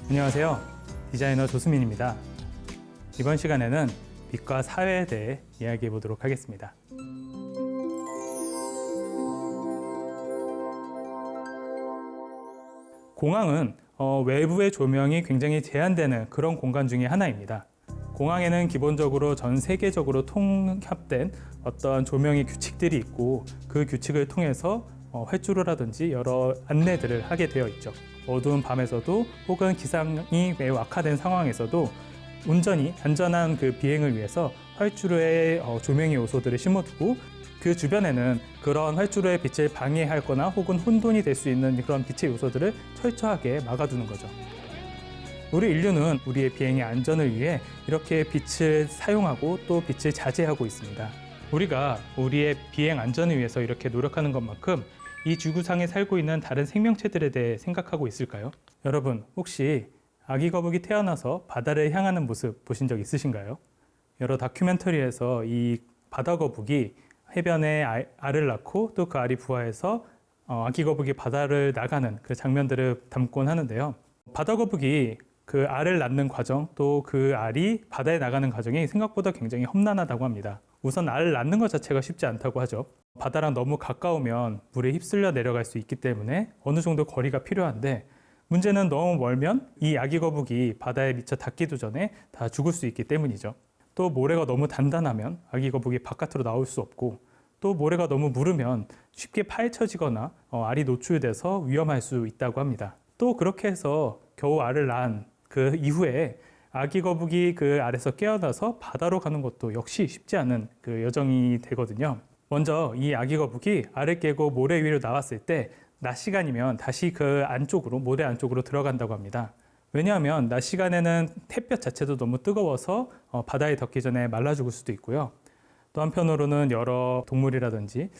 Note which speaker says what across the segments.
Speaker 1: 안녕하세요. 디자이너 조수민입니다. 이번 시간에는 빛과 사회에 대해 이야기해 보도록 하겠습니다. 공항은 외부의 조명이 굉장히 제한되는 그런 공간 중에 하나입니다. 공항에는 기본적으로 전 세계적으로 통합된 어떤 조명의 규칙들이 있고, 그 규칙을 통해서 활주로라든지 여러 안내들을 하게 되어 있죠. 어두운 밤에서도 혹은 기상이 매우 악화된 상황에서도 온전히 안전한 그 비행을 위해서 활주로에 조명의 요소들을 심어두고, 그 주변에는 그런 활주로의 빛을 방해하거나 혹은 혼돈이 될 수 있는 그런 빛의 요소들을 철저하게 막아두는 거죠. 우리 인류는 우리의 비행의 안전을 위해 이렇게 빛을 사용하고 또 빛을 자제하고 있습니다. 우리가 우리의 비행 안전을 위해서 이렇게 노력하는 것만큼 이 지구상에 살고 있는 다른 생명체들에 대해 생각하고 있을까요? 여러분, 혹시 아기 거북이 태어나서 바다를 향하는 모습 보신 적 있으신가요? 여러 다큐멘터리에서 이 바다 거북이 해변에 알을 낳고 또 그 알이 부화해서 아기 거북이 바다를 나가는 그 장면들을 담곤 하는데요. 바다 거북이 그 알을 낳는 과정, 또 그 알이 바다에 나가는 과정이 생각보다 굉장히 험난하다고 합니다. 우선 알을 낳는 것 자체가 쉽지 않다고 하죠. 바다랑 너무 가까우면 물에 휩쓸려 내려갈 수 있기 때문에 어느 정도 거리가 필요한데, 문제는 너무 멀면 이 아기 거북이 바다에 미쳐 닿기도 전에 다 죽을 수 있기 때문이죠. 또 모래가 너무 단단하면 아기 거북이 바깥으로 나올 수 없고, 또 모래가 너무 무르면 쉽게 파헤쳐지거나 알이 노출돼서 위험할 수 있다고 합니다. 또 그렇게 해서 겨우 알을 낳은 그 이후에 아기 거북이 그 알에서 깨어나서 바다로 가는 것도 역시 쉽지 않은 그 여정이 되거든요. 먼저 이 아기 거북이 알을 깨고 모래 위로 나왔을 때 낮 시간이면 다시 그 안쪽으로, 모래 안쪽으로 들어간다고 합니다. 왜냐하면 낮 시간에는 햇볕 자체도 너무 뜨거워서 바다에 닿기 전에 말라 죽을 수도 있고요. 또 한편으로는 여러 동물이라든지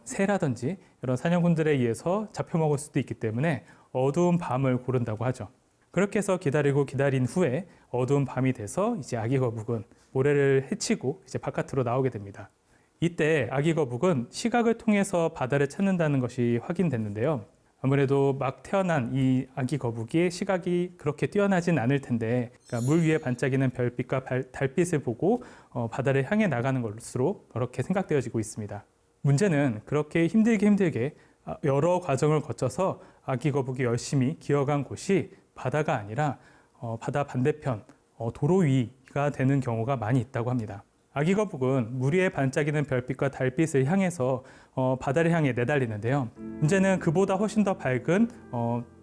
Speaker 1: 새라든지 이런 사냥꾼들에 의해서 잡혀먹을 수도 있기 때문에 어두운 밤을 고른다고 하죠. 그렇게 해서 기다린 후에 어두운 밤이 돼서 이제 아기 거북은 모래를 헤치고 이제 바깥으로 나오게 됩니다. 이때 아기 거북은 시각을 통해서 바다를 찾는다는 것이 확인됐는데요. 아무래도 막 태어난 이 아기 거북이의 시각이 그렇게 뛰어나진 않을 텐데, 그러니까 물 위에 반짝이는 별빛과 달빛을 보고 바다를 향해 나가는 것으로 그렇게 생각되어지고 있습니다. 문제는 그렇게 힘들게 여러 과정을 거쳐서 아기 거북이 열심히 기어간 곳이 바다가 아니라 바다 반대편 도로 위가 되는 경우가 많이 있다고 합니다. 아기 거북은 물 위에 반짝이는 별빛과 달빛을 향해서 바다를 향해 내달리는데요. 문제는 그보다 훨씬 더 밝은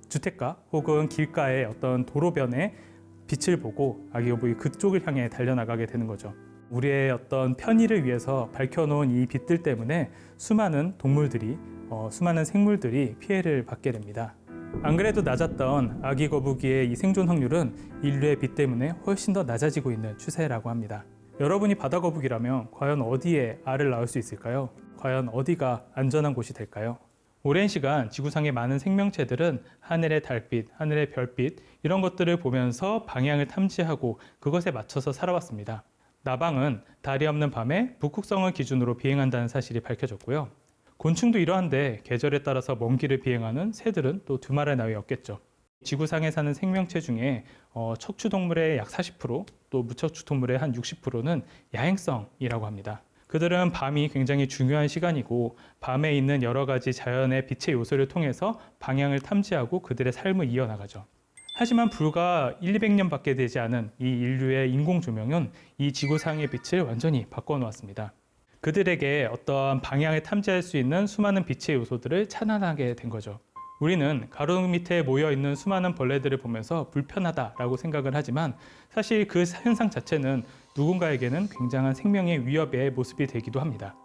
Speaker 1: 주택가 혹은 길가의 어떤 도로변에 빛을 보고 아기 거북이 그쪽을 향해 달려나가게 되는 거죠. 우리의 어떤 편의를 위해서 밝혀놓은 이 빛들 때문에 수많은 동물들이, 수많은 생물들이 피해를 받게 됩니다. 안 그래도 낮았던 아기 거북이의 이 생존 확률은 인류의 빛 때문에 훨씬 더 낮아지고 있는 추세라고 합니다. 여러분이 바다 거북이라면 과연 어디에 알을 낳을 수 있을까요? 과연 어디가 안전한 곳이 될까요? 오랜 시간 지구상의 많은 생명체들은 하늘의 달빛, 하늘의 별빛 이런 것들을 보면서 방향을 탐지하고 그것에 맞춰서 살아왔습니다. 나방은 달이 없는 밤에 북극성을 기준으로 비행한다는 사실이 밝혀졌고요. 곤충도 이러한데 계절에 따라서 먼 길을 비행하는 새들은 또 두말할 나위 없겠죠. 지구상에 사는 생명체 중에 척추동물의 약 40%, 또 무척추동물의 한 60%는 야행성이라고 합니다. 그들은 밤이 굉장히 중요한 시간이고, 밤에 있는 여러 가지 자연의 빛의 요소를 통해서 방향을 탐지하고 그들의 삶을 이어나가죠. 하지만 불과 200년밖에 되지 않은 이 인류의 인공 조명은 이 지구상의 빛을 완전히 바꿔놓았습니다. 그들에게 어떠한 방향을 탐지할 수 있는 수많은 빛의 요소들을 차단하게 된 거죠. 우리는 가로등 밑에 모여있는 수많은 벌레들을 보면서 불편하다라고 생각을 하지만 사실 그 현상 자체는 누군가에게는 굉장한 생명의 위협의 모습이 되기도 합니다.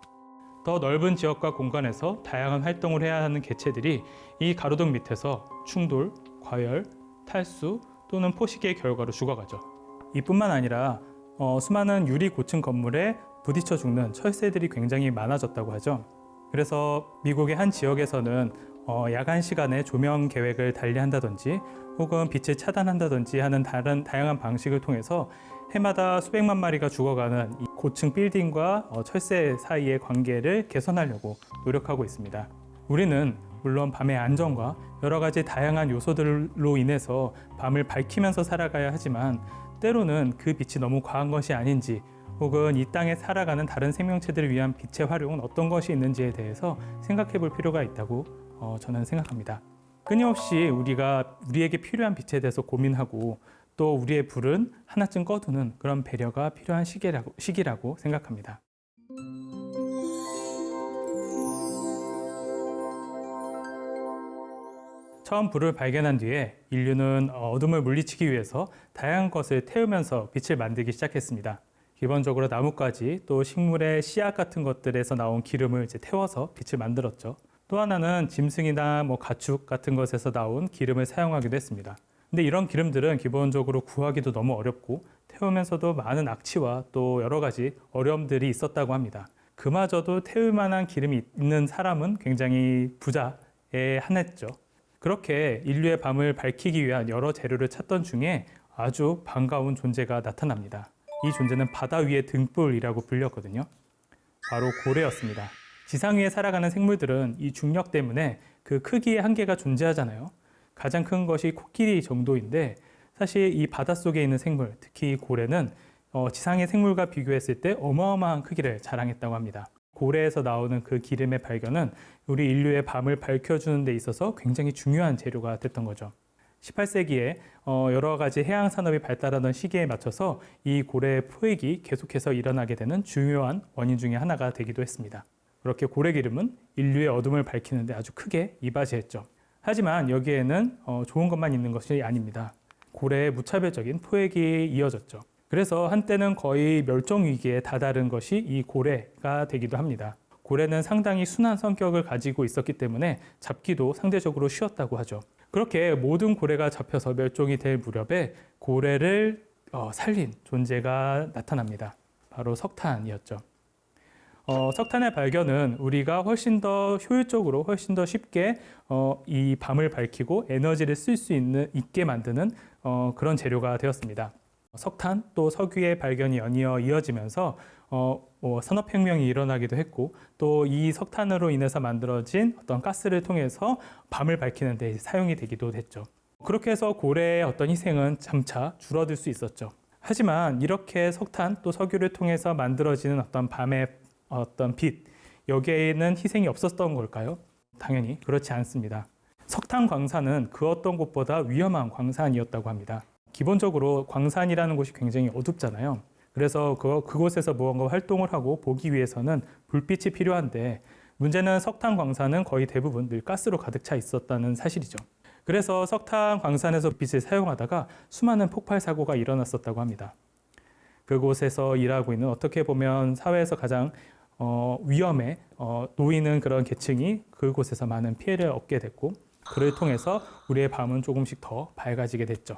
Speaker 1: 더 넓은 지역과 공간에서 다양한 활동을 해야 하는 개체들이 이 가로등 밑에서 충돌, 과열, 탈수 또는 포식의 결과로 죽어가죠. 이뿐만 아니라 수많은 유리 고층 건물에 부딪혀 죽는 철새들이 굉장히 많아졌다고 하죠. 그래서 미국의 한 지역에서는 야간 시간에 조명 계획을 달리한다든지 혹은 빛을 차단한다든지 하는 다양한 방식을 통해서 해마다 수백만 마리가 죽어가는 이 고층 빌딩과 철새 사이의 관계를 개선하려고 노력하고 있습니다. 우리는 물론 밤의 안전과 여러 가지 다양한 요소들로 인해서 밤을 밝히면서 살아가야 하지만 때로는 그 빛이 너무 과한 것이 아닌지 혹은 이 땅에 살아가는 다른 생명체들을 위한 빛의 활용은 어떤 것이 있는지에 대해서 생각해 볼 필요가 있다고 저는 생각합니다. 끊임없이 우리가 우리에게 필요한 빛에 대해서 고민하고 또 우리의 불은 하나쯤 꺼두는 그런 배려가 필요한 시기라고 생각합니다. 처음 불을 발견한 뒤에 인류는 어둠을 물리치기 위해서 다양한 것을 태우면서 빛을 만들기 시작했습니다. 기본적으로 나뭇가지 또 식물의 씨앗 같은 것들에서 나온 기름을 태워서 빛을 만들었죠. 또 하나는 짐승이나 가축 같은 것에서 나온 기름을 사용하기도 했습니다. 근데 이런 기름들은 기본적으로 구하기도 너무 어렵고 태우면서도 많은 악취와 또 여러 가지 어려움들이 있었다고 합니다. 그마저도 태울 만한 기름이 있는 사람은 굉장히 부자에 한했죠. 그렇게 인류의 밤을 밝히기 위한 여러 재료를 찾던 중에 아주 반가운 존재가 나타납니다. 이 존재는 바다 위의 등불이라고 불렸거든요. 바로 고래였습니다. 지상 위에 살아가는 생물들은 이 중력 때문에 그 크기의 한계가 존재하잖아요. 가장 큰 것이 코끼리 정도인데 사실 이 바닷속에 있는 생물, 특히 고래는 지상의 생물과 비교했을 때 어마어마한 크기를 자랑했다고 합니다. 고래에서 나오는 그 기름의 발견은 우리 인류의 밤을 밝혀주는 데 있어서 굉장히 중요한 재료가 됐던 거죠. 18세기에 여러 가지 해양 산업이 발달하던 시기에 맞춰서 이 고래의 포획이 계속해서 일어나게 되는 중요한 원인 중에 하나가 되기도 했습니다. 그렇게 고래 기름은 인류의 어둠을 밝히는데 아주 크게 이바지했죠. 하지만 여기에는 좋은 것만 있는 것이 아닙니다. 고래의 무차별적인 포획이 이어졌죠. 그래서 한때는 거의 멸종 위기에 다다른 것이 이 고래가 되기도 합니다. 고래는 상당히 순한 성격을 가지고 있었기 때문에 잡기도 상대적으로 쉬웠다고 하죠. 그렇게 모든 고래가 잡혀서 멸종이 될 무렵에 고래를 살린 존재가 나타납니다. 바로 석탄이었죠. 석탄의 발견은 우리가 훨씬 더 효율적으로 훨씬 더 쉽게 이 밤을 밝히고 에너지를 쓸 수 있게 만드는 그런 재료가 되었습니다. 석탄 또 석유의 발견이 연이어 이어지면서 산업혁명이 일어나기도 했고 또 이 석탄으로 인해서 만들어진 어떤 가스를 통해서 밤을 밝히는 데 사용이 되기도 했죠. 그렇게 해서 고래의 어떤 희생은 점차 줄어들 수 있었죠. 하지만 이렇게 석탄 또 석유를 통해서 만들어지는 어떤 밤의 어떤 빛, 여기에는 희생이 없었던 걸까요? 당연히 그렇지 않습니다. 석탄 광산은 그 어떤 곳보다 위험한 광산이었다고 합니다. 기본적으로 광산이라는 곳이 굉장히 어둡잖아요. 그래서 그곳에서 무언가 활동을 하고 보기 위해서는 불빛이 필요한데 문제는 석탄 광산은 거의 대부분 늘 가스로 가득 차 있었다는 사실이죠. 그래서 석탄 광산에서 빛을 사용하다가 수많은 폭발 사고가 일어났었다고 합니다. 그곳에서 일하고 있는 어떻게 보면 사회에서 가장 위험에 놓이는 그런 계층이 그곳에서 많은 피해를 얻게 됐고 그를 통해서 우리의 밤은 조금씩 더 밝아지게 됐죠.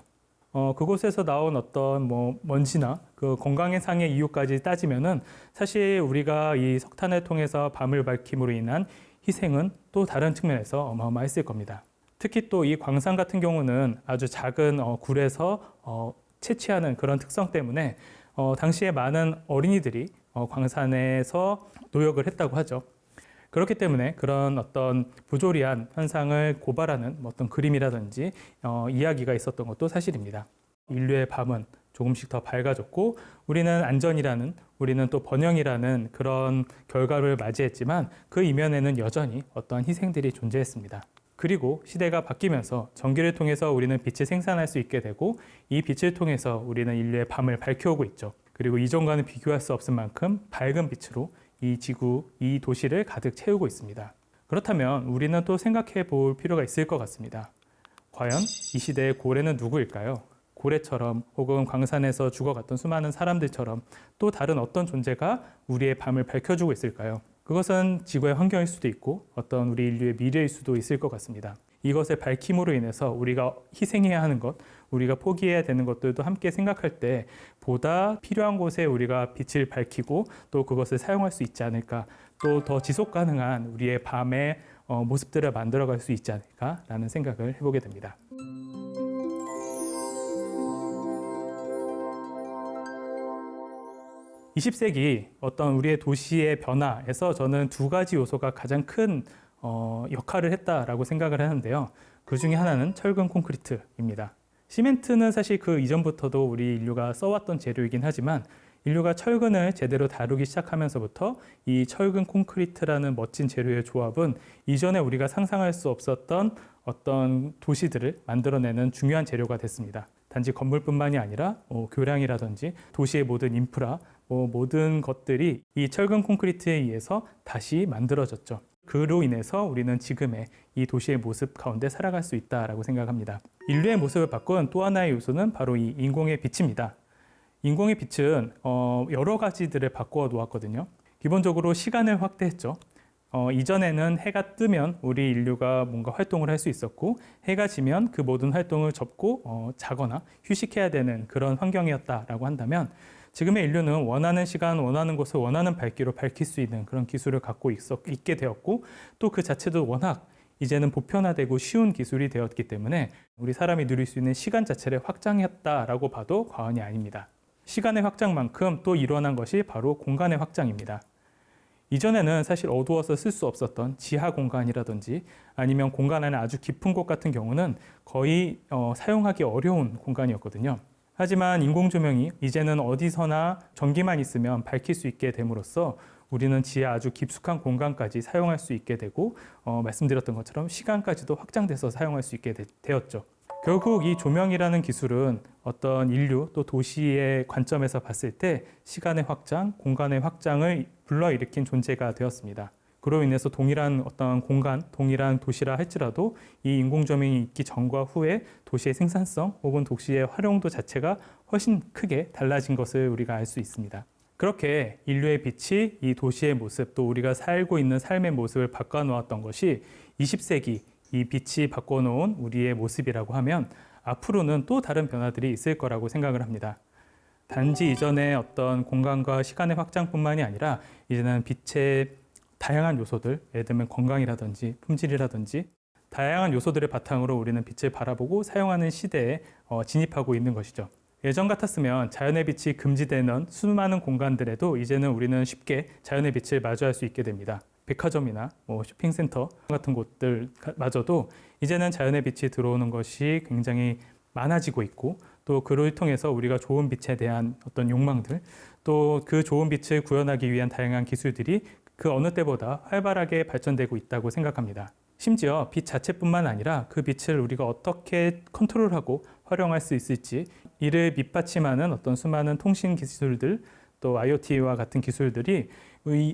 Speaker 1: 그곳에서 나온 어떤 먼지나 그 건강상의 이유까지 따지면은 사실 우리가 이 석탄을 통해서 밤을 밝힘으로 인한 희생은 또 다른 측면에서 어마어마했을 겁니다. 특히 또 이 광산 같은 경우는 아주 작은 굴에서 채취하는 그런 특성 때문에 당시에 많은 어린이들이 광산에서 노역을 했다고 하죠. 그렇기 때문에 그런 어떤 부조리한 현상을 고발하는 어떤 그림이라든지 이야기가 있었던 것도 사실입니다. 인류의 밤은 조금씩 더 밝아졌고 우리는 또 번영이라는 그런 결과를 맞이했지만 그 이면에는 여전히 어떠한 희생들이 존재했습니다. 그리고 시대가 바뀌면서 전기를 통해서 우리는 빛을 생산할 수 있게 되고 이 빛을 통해서 우리는 인류의 밤을 밝혀오고 있죠. 그리고 이전과는 비교할 수 없을 만큼 밝은 빛으로 이 지구, 이 도시를 가득 채우고 있습니다. 그렇다면 우리는 또 생각해 볼 필요가 있을 것 같습니다. 과연 이 시대의 고래는 누구일까요? 고래처럼 혹은 광산에서 죽어갔던 수많은 사람들처럼 또 다른 어떤 존재가 우리의 밤을 밝혀주고 있을까요? 그것은 지구의 환경일 수도 있고 어떤 우리 인류의 미래일 수도 있을 것 같습니다. 이것을 밝힘으로 인해서 우리가 희생해야 하는 것, 우리가 포기해야 되는 것들도 함께 생각할 때 보다 필요한 곳에 우리가 빛을 밝히고 또 그것을 사용할 수 있지 않을까, 또 더 지속 가능한 우리의 밤의 모습들을 만들어갈 수 있지 않을까라는 생각을 해보게 됩니다. (20세기) 어떤 우리의 도시의 변화에서 저는 두 가지 요소가 가장 큰 역할을 했다라고 생각을 하는데요. 그 중에 하나는 철근 콘크리트입니다. 시멘트는 사실 그 이전부터도 우리 인류가 써왔던 재료이긴 하지만 인류가 철근을 제대로 다루기 시작하면서부터 이 철근 콘크리트라는 멋진 재료의 조합은 이전에 우리가 상상할 수 없었던 어떤 도시들을 만들어내는 중요한 재료가 됐습니다. 단지 건물뿐만이 아니라 교량이라든지 도시의 모든 인프라, 모든 것들이 이 철근 콘크리트에 의해서 다시 만들어졌죠. 그로 인해서 우리는 지금의 이 도시의 모습 가운데 살아갈 수 있다고 생각합니다. 인류의 모습을 바꾼 또 하나의 요소는 바로 이 인공의 빛입니다. 인공의 빛은 여러 가지들을 바꾸어 놓았거든요. 기본적으로 시간을 확대했죠. 이전에는 해가 뜨면 우리 인류가 뭔가 활동을 할 수 있었고 해가 지면 그 모든 활동을 접고 자거나 휴식해야 되는 그런 환경이었다라고 한다면 지금의 인류는 원하는 시간, 원하는 곳을 원하는 밝기로 밝힐 수 있는 그런 기술을 갖고 있게 되었고 또 그 자체도 워낙 이제는 보편화되고 쉬운 기술이 되었기 때문에 우리 사람이 누릴 수 있는 시간 자체를 확장했다라고 봐도 과언이 아닙니다. 시간의 확장만큼 또 일어난 것이 바로 공간의 확장입니다. 이전에는 사실 어두워서 쓸 수 없었던 지하 공간이라든지 아니면 공간 안에 아주 깊은 곳 같은 경우는 거의 사용하기 어려운 공간이었거든요. 하지만 인공조명이 이제는 어디서나 전기만 있으면 밝힐 수 있게 됨으로써 우리는 지하 아주 깊숙한 공간까지 사용할 수 있게 되고 말씀드렸던 것처럼 시간까지도 확장돼서 사용할 수 있게 되었죠. 결국 이 조명이라는 기술은 어떤 인류 또 도시의 관점에서 봤을 때 시간의 확장, 공간의 확장을 불러일으킨 존재가 되었습니다. 그로 인해서 동일한 어떤 공간, 동일한 도시라 할지라도 이 인공조명이 있기 전과 후에 도시의 생산성 혹은 도시의 활용도 자체가 훨씬 크게 달라진 것을 우리가 알 수 있습니다. 그렇게 인류의 빛이 이 도시의 모습, 또 우리가 살고 있는 삶의 모습을 바꿔놓았던 것이 20세기 이 빛이 바꿔놓은 우리의 모습이라고 하면 앞으로는 또 다른 변화들이 있을 거라고 생각을 합니다. 단지 이전의 어떤 공간과 시간의 확장뿐만이 아니라 이제는 빛의 다양한 요소들, 예를 들면 건강이라든지 품질이라든지 다양한 요소들을 바탕으로 우리는 빛을 바라보고 사용하는 시대에 진입하고 있는 것이죠. 예전 같았으면 자연의 빛이 금지되는 수많은 공간들에도 이제는 우리는 쉽게 자연의 빛을 마주할 수 있게 됩니다. 백화점이나 쇼핑센터 같은 곳들마저도 이제는 자연의 빛이 들어오는 것이 굉장히 많아지고 있고 또 그를 통해서 우리가 좋은 빛에 대한 어떤 욕망들 또 그 좋은 빛을 구현하기 위한 다양한 기술들이 그 어느 때보다 활발하게 발전되고 있다고 생각합니다. 심지어 빛 자체뿐만 아니라 그 빛을 우리가 어떻게 컨트롤하고 활용할 수 있을지 이를 밑받침하는 어떤 수많은 통신 기술들 또 IoT와 같은 기술들이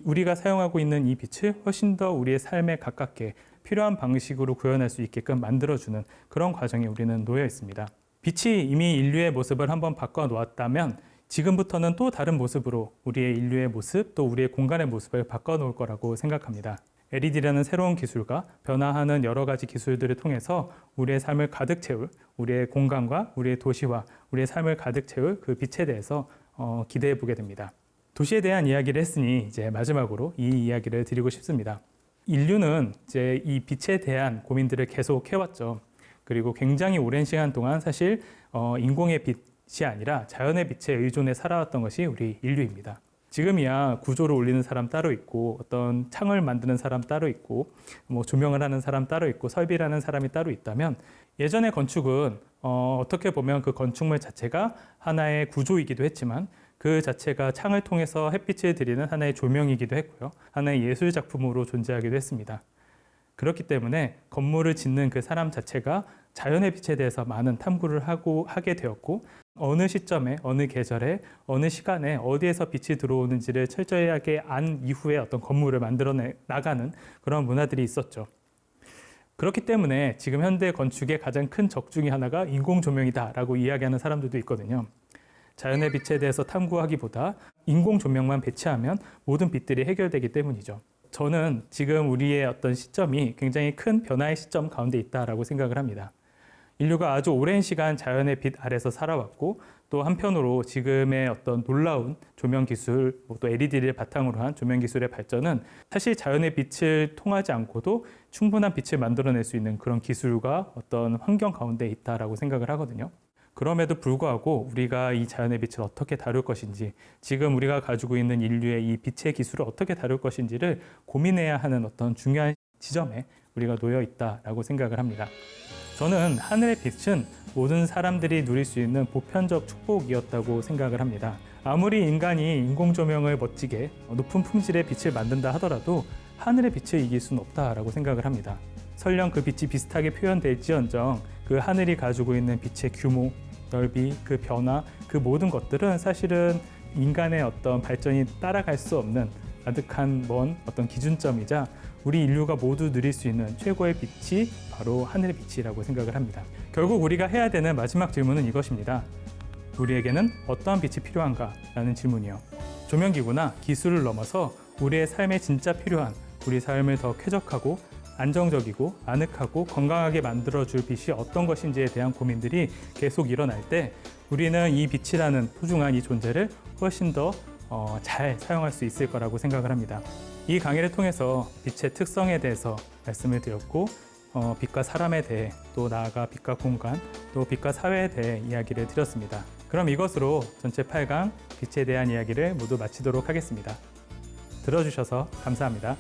Speaker 1: 우리가 사용하고 있는 이 빛을 훨씬 더 우리의 삶에 가깝게 필요한 방식으로 구현할 수 있게끔 만들어주는 그런 과정에 우리는 놓여 있습니다. 빛이 이미 인류의 모습을 한번 바꿔 놓았다면 지금부터는 또 다른 모습으로 우리의 인류의 모습 또 우리의 공간의 모습을 바꿔 놓을 거라고 생각합니다. LED라는 새로운 기술과 변화하는 여러 가지 기술들을 통해서 우리의 삶을 가득 채울 우리의 공간과 우리의 도시와 우리의 삶을 가득 채울 그 빛에 대해서 기대해 보게 됩니다. 도시에 대한 이야기를 했으니 이제 마지막으로 이 이야기를 드리고 싶습니다. 인류는 이제 이 빛에 대한 고민들을 계속 해왔죠. 그리고 굉장히 오랜 시간 동안 사실 인공의 빛이 아니라 자연의 빛에 의존해 살아왔던 것이 우리 인류입니다. 지금이야 구조를 올리는 사람 따로 있고 어떤 창을 만드는 사람 따로 있고 조명을 하는 사람 따로 있고 설비를 하는 사람이 따로 있다면 예전의 건축은 어떻게 보면 그 건축물 자체가 하나의 구조이기도 했지만 그 자체가 창을 통해서 햇빛을 들이는 하나의 조명이기도 했고요. 하나의 예술 작품으로 존재하기도 했습니다. 그렇기 때문에 건물을 짓는 그 사람 자체가 자연의 빛에 대해서 많은 탐구를 하게 되었고, 어느 시점에, 어느 계절에, 어느 시간에 어디에서 빛이 들어오는지를 철저하게 안 이후에 어떤 건물을 만들어 나가는 그런 문화들이 있었죠. 그렇기 때문에 지금 현대 건축의 가장 큰 적 중에 하나가 인공 조명이다라고 이야기하는 사람들도 있거든요. 자연의 빛에 대해서 탐구하기보다 인공 조명만 배치하면 모든 빛들이 해결되기 때문이죠. 저는 지금 우리의 어떤 시점이 굉장히 큰 변화의 시점 가운데 있다라고 생각을 합니다. 인류가 아주 오랜 시간 자연의 빛 아래서 살아왔고, 또 한편으로 지금의 어떤 놀라운 조명 기술, 또 LED를 바탕으로 한 조명 기술의 발전은 사실 자연의 빛을 통하지 않고도 충분한 빛을 만들어낼 수 있는 그런 기술과 어떤 환경 가운데 있다라고 생각을 하거든요. 그럼에도 불구하고 우리가 이 자연의 빛을 어떻게 다룰 것인지, 지금 우리가 가지고 있는 인류의 이 빛의 기술을 어떻게 다룰 것인지를 고민해야 하는 어떤 중요한 지점에 우리가 놓여 있다라고 생각을 합니다. 저는 하늘의 빛은 모든 사람들이 누릴 수 있는 보편적 축복이었다고 생각을 합니다. 아무리 인간이 인공조명을 멋지게 높은 품질의 빛을 만든다 하더라도 하늘의 빛을 이길 수는 없다라고 생각을 합니다. 설령 그 빛이 비슷하게 표현될지언정 그 하늘이 가지고 있는 빛의 규모, 넓이, 그 변화, 그 모든 것들은 사실은 인간의 어떤 발전이 따라갈 수 없는 아득한 먼 어떤 기준점이자 우리 인류가 모두 누릴 수 있는 최고의 빛이 바로 하늘의 빛이라고 생각을 합니다. 결국 우리가 해야 되는 마지막 질문은 이것입니다. 우리에게는 어떠한 빛이 필요한가? 라는 질문이요. 조명기구나 기술을 넘어서 우리의 삶에 진짜 필요한, 우리 삶을 더 쾌적하고 안정적이고 아늑하고 건강하게 만들어줄 빛이 어떤 것인지에 대한 고민들이 계속 일어날 때 우리는 이 빛이라는 소중한 이 존재를 훨씬 더 잘 사용할 수 있을 거라고 생각을 합니다. 이 강의를 통해서 빛의 특성에 대해서 말씀을 드렸고, 빛과 사람에 대해, 또 나아가 빛과 공간, 또 빛과 사회에 대해 이야기를 드렸습니다. 그럼 이것으로 전체 8강 빛에 대한 이야기를 모두 마치도록 하겠습니다. 들어주셔서 감사합니다.